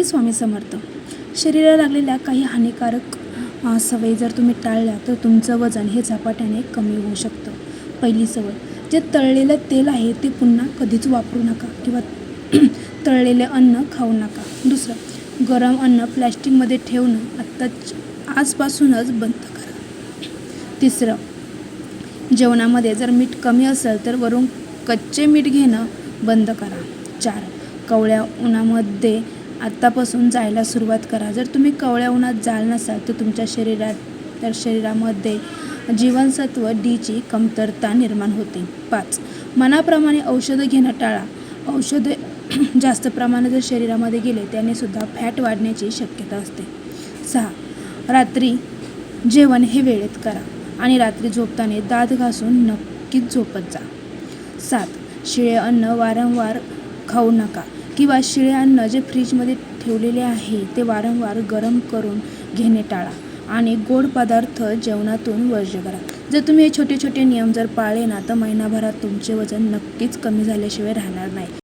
श्री स्वामी समर्थ. शरीराला लागलेल्या काही हानिकारक सवयी जर तुम्ही टाळल्या तर तुमचं वजन हे झपाट्याने कमी होऊ शकतं. पहिली सवय, जे तळलेलं तेल आहे ते पुन्हा कधीच वापरू नका किंवा तळलेले अन्न खाऊ नका. दुसरं, गरम अन्न प्लॅस्टिकमध्ये ठेवणं आजपासूनच बंद करा. तिसरं, जेवणामध्ये जर मीठ कमी असेल तर वरून कच्चे मीठ घेणं बंद करा. 4, कवळ्या उन्हामध्ये आत्तापासून जायला सुरुवात करा. जर तुम्ही कवळ्या उन्हात जाल नसाल तर तुमच्या शरीरामध्ये जीवनसत्व डीची कमतरता निर्माण होते. 5, मनाप्रमाणे औषधं घेणं टाळा. औषधे जास्त प्रमाणात जर शरीरामध्ये गेले त्याने सुद्धा फॅट वाढण्याची शक्यता असते. 6, रात्री जेवण हे वेळेत करा आणि रात्री झोपताना दात घासून नक्कीच झोपत जा. 7, शिळे अन्न वारंवार खाऊ नका किंवा शिळे अन्न जे फ्रीजमध्ये ठेवलेले आहे ते वारंवार गरम करून घेणे टाळा आणि गोड पदार्थ जेवणातून वर्ज्य करा. जर तुम्ही हे छोटे छोटे नियम जर पाळले ना तर महिनाभरात तुमचे वजन नक्कीच कमी झाल्याशिवाय राहणार नाही.